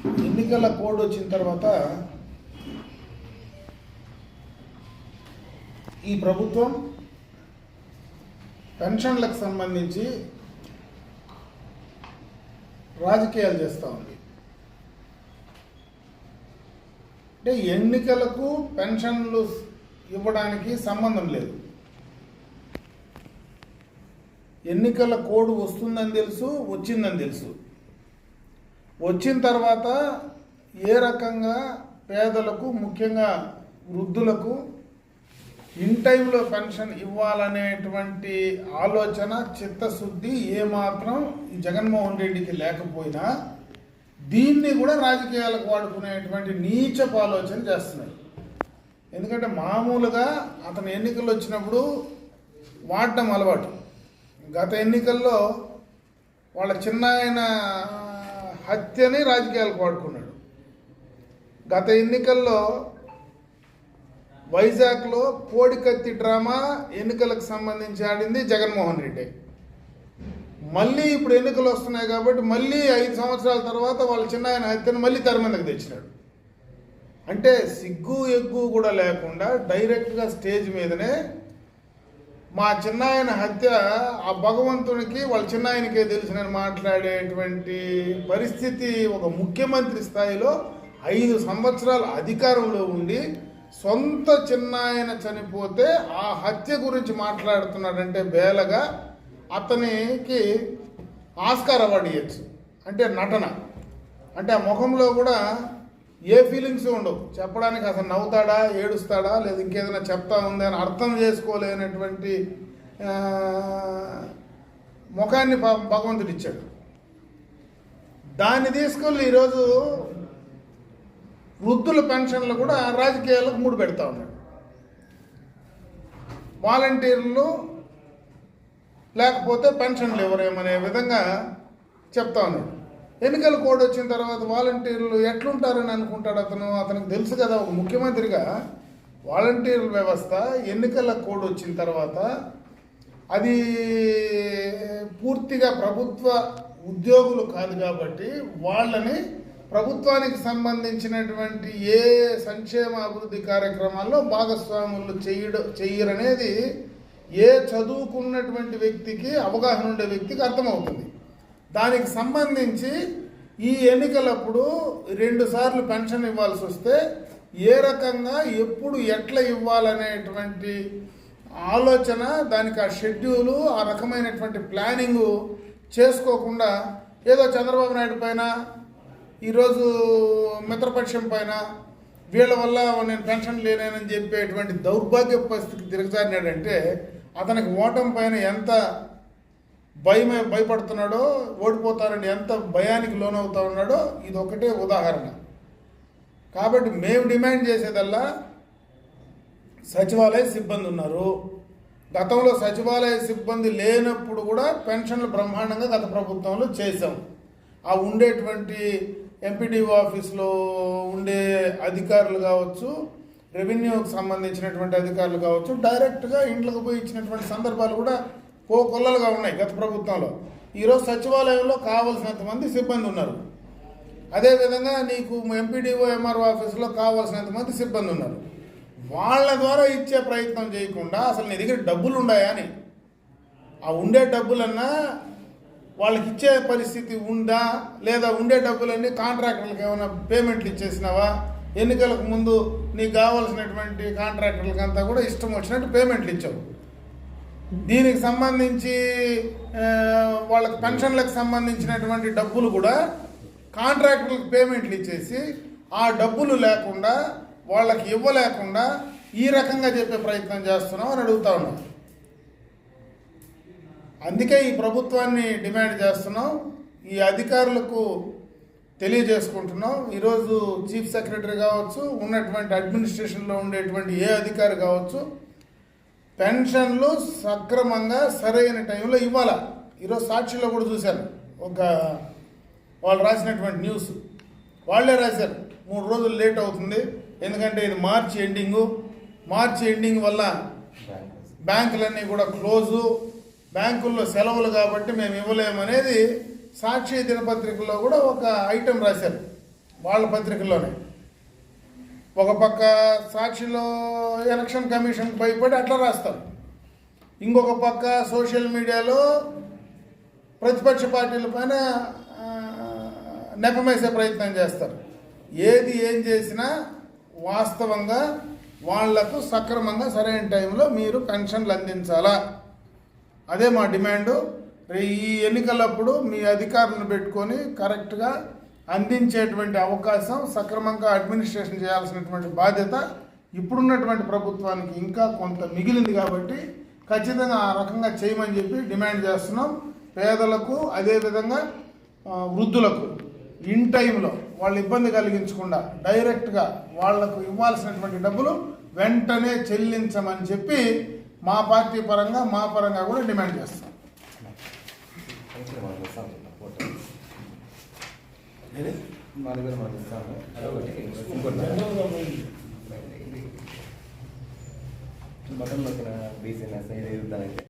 ఎన్నికల కోడ్ వచ్చిన తర్వాత ఈ ప్రభుత్వం పెన్షన్లకు సంబంధించి రాజకీయాలు చేస్తూ ఉంది. అంటే ఎన్నికలకు పెన్షన్లు ఇవ్వడానికి సంబంధం లేదు. ఎన్నికల కోడ్ వస్తుందని తెలుసు, వచ్చిందని తెలుసు. వచ్చిన తర్వాత ఏ రకంగా పేదలకు, ముఖ్యంగా వృద్ధులకు ఇన్ టైంలో పెన్షన్ ఇవ్వాలనేటువంటి ఆలోచన, చిత్తశుద్ధి ఏమాత్రం ఈ జగన్మోహన్ రెడ్డికి లేకపోయినా దీన్ని కూడా రాజకీయాలకు వాడుకునేటువంటి నీచపు ఆలోచన చేస్తున్నారు. ఎందుకంటే మామూలుగా అతను ఎన్నికలు వచ్చినప్పుడు వాడటం అలవాటు. గత ఎన్నికల్లో వాళ్ళ చిన్నాయన హత్యని రాజకీయాలకు వాడుకున్నాడు. గత ఎన్నికల్లో వైజాగ్లో కోడికత్తి డ్రామా ఎన్నికలకు సంబంధించి ఆడింది జగన్మోహన్ రెడ్డి. మళ్ళీ ఇప్పుడు ఎన్నికలు వస్తున్నాయి కాబట్టి మళ్ళీ 5 సంవత్సరాల తర్వాత వాళ్ళ చిన్నాయన హత్యను మళ్ళీ తెర మీదకి తెచ్చినాడు. అంటే సిగ్గు ఎగ్గు కూడా లేకుండా డైరెక్ట్గా స్టేజ్ మీదనే మా చిన్నాయన హత్య ఆ భగవంతునికి వాళ్ళ చిన్నాయనకే తెలిసినని మాట్లాడేటువంటి పరిస్థితి ఒక ముఖ్యమంత్రి స్థాయిలో 5 సంవత్సరాల అధికారంలో ఉండి సొంత చిన్నాయన చనిపోతే ఆ హత్య గురించి మాట్లాడుతున్నాడంటే బేలగా అతనికి ఆస్కార్ అవార్డు ఇవ్వచ్చు. అంటే నటన, అంటే ఆ ముఖంలో కూడా ఏ ఫీలింగ్స్ ఉండవు. చెప్పడానికి అసలు నవ్వుతాడా, ఏడుస్తాడా, లేదా ఇంకేదైనా చెప్తా ఉంది అని అర్థం చేసుకోలేనటువంటి ముఖాన్ని భగవంతుడు ఇచ్చాడు. దాన్ని తీసుకెళ్ళి ఈరోజు వృద్ధుల పెన్షన్లు కూడా రాజకీయాలకు ముడి పెడతా ఉన్నాడు. వాలంటీర్లు లేకపోతే పెన్షన్లు ఇవ్వరేమనే విధంగా చెప్తా ఉన్నాడు. ఎన్నికల కోడ్ వచ్చిన తర్వాత వాలంటీర్లు ఎట్లుంటారని అనుకుంటాడు అతనికి తెలుసు కదా. ఒక ముఖ్యమంత్రిగా వాలంటీర్ వ్యవస్థ ఎన్నికల కోడ్ వచ్చిన తర్వాత అది పూర్తిగా ప్రభుత్వ ఉద్యోగులు కాదు కాబట్టి వాళ్ళని ప్రభుత్వానికి సంబంధించినటువంటి ఏ సంక్షేమ అభివృద్ధి కార్యక్రమాల్లో భాగస్వాములు చెయ్యరనేది ఏ చదువుకున్నటువంటి వ్యక్తికి, అవగాహన ఉండే వ్యక్తికి అర్థమవుతుంది. దానికి సంబంధించి ఈ ఎన్నికలప్పుడు 2 సార్లు పెన్షన్ ఇవ్వాల్సి వస్తే ఏ రకంగా, ఎప్పుడు, ఎట్లా ఇవ్వాలనేటువంటి ఆలోచన, దానికి ఆ షెడ్యూలు, ఆ రకమైనటువంటి ప్లానింగు చేసుకోకుండా ఏదో చంద్రబాబు నాయుడు పైన, ఈరోజు మిత్రపక్షం పైన వీళ్ళ వల్ల నేను పెన్షన్ లేనేనని చెప్పేటువంటి దౌర్భాగ్య పరిస్థితికి దిగజారినాడంటే అతనికి ఓటమి పైన ఎంత భయపడుతున్నాడో, ఓడిపోతారని ఎంత భయానికి లోనవుతా ఉన్నాడో ఇది ఒకటే ఉదాహరణ. కాబట్టి మేము డిమాండ్ చేసేదల్లా సచివాలయ సిబ్బంది ఉన్నారు. గతంలో సచివాలయ సిబ్బంది లేనప్పుడు కూడా పెన్షన్లు బ్రహ్మాండంగా గత ప్రభుత్వంలో చేశాం. ఆ ఉండేటువంటి ఎంపీడీఓ ఆఫీస్లో ఉండే అధికారులు కావచ్చు, రెవెన్యూకి సంబంధించినటువంటి అధికారులు కావచ్చు, డైరెక్ట్గా ఇంట్లోకి పోయి ఇచ్చినటువంటి సందర్భాలు కూడా కొల్లలుగా ఉన్నాయి గత ప్రభుత్వంలో. ఈరోజు సచివాలయంలో కావాల్సినంత మంది సిబ్బంది ఉన్నారు. అదేవిధంగా నీకు ఎంపీడీఓ ఎంఆర్ఓ ఆఫీసులో కావాల్సినంత మంది సిబ్బంది ఉన్నారు. వాళ్ళ ద్వారా ఇచ్చే ప్రయత్నం చేయకుండా అసలు నీ దగ్గర డబ్బులు ఉన్నాయా అని, ఆ ఉండే డబ్బులన్నా వాళ్ళకి ఇచ్చే పరిస్థితి ఉందా లేదా, ఉండే డబ్బులన్నీ కాంట్రాక్టర్లకు ఏమైనా పేమెంట్లు ఇచ్చేసినావా, ఎన్నికలకు ముందు నీకు కావాల్సినటువంటి కాంట్రాక్టర్లకు అంతా కూడా ఇష్టం వచ్చినట్టు పేమెంట్లు ఇచ్చావు. దీనికి సంబంధించి వాళ్ళకి పెన్షన్లకు సంబంధించినటువంటి డబ్బులు కూడా కాంట్రాక్టర్లకు పేమెంట్లు ఇచ్చేసి ఆ డబ్బులు లేకుండా, వాళ్ళకి ఇవ్వలేకుండా ఈ రకంగా చెప్పే ప్రయత్నం చేస్తున్నాం అని అడుగుతా ఉన్నాం. అందుకే ఈ ప్రభుత్వాన్ని డిమాండ్ చేస్తున్నాం, ఈ అధికారులకు తెలియజేసుకుంటున్నాం. ఈరోజు చీఫ్ సెక్రటరీ కావచ్చు, ఉన్నటువంటి అడ్మినిస్ట్రేషన్లో ఉండేటువంటి ఏ అధికారి కావచ్చు, పెన్షన్లు సక్రమంగా సరైన టైంలో ఇవ్వాలా. ఈరోజు సాక్షిలో కూడా చూశాను, ఒక వాళ్ళు రాసినటువంటి న్యూస్ వాళ్ళే రాశారు 3 రోజులు లేట్ అవుతుంది, ఎందుకంటే ఇది మార్చి ఎండింగ్ వల్ల బ్యాంకులన్నీ కూడా క్లోజు, బ్యాంకుల్లో సెలవులు కాబట్టి మేము ఇవ్వలేమనేది సాక్షి దినపత్రికలో కూడా ఒక ఐటెం రాశారు. వాళ్ళ పత్రికల్లోనే. ఒక పక్క సాక్షిలో ఎలక్షన్ కమిషన్కి భయపడి అట్లా రాస్తారు, ఇంకొక పక్క సోషల్ మీడియాలో ప్రతిపక్ష పార్టీల పైన నెపమేసే ప్రయత్నం చేస్తారు. ఏది ఏం చేసినా వాస్తవంగా వాళ్లకు సక్రమంగా సరైన టైంలో మీరు పెన్షన్లు అందించాలా, అదే మా డిమాండు. ఈ ఎన్నికలప్పుడు మీ అధికారులను పెట్టుకొని కరెక్ట్గా అందించేటువంటి అవకాశం, సక్రమంగా అడ్మినిస్ట్రేషన్ చేయాల్సినటువంటి బాధ్యత ఇప్పుడున్నటువంటి ప్రభుత్వానికి ఇంకా కొంత మిగిలింది కాబట్టి ఖచ్చితంగా ఆ రకంగా చేయమని చెప్పి డిమాండ్ చేస్తున్నాం. పేదలకు అదేవిధంగా వృద్ధులకు ఇన్ టైంలో వాళ్ళు ఇబ్బంది కలిగించకుండా డైరెక్ట్గా వాళ్లకు ఇవ్వాల్సినటువంటి డబ్బులు వెంటనే చెల్లించమని చెప్పి మా పార్టీ పరంగా మా పరంగా కూడా డిమాండ్ చేస్తాం. బటన్ నొక్కిన బీసీ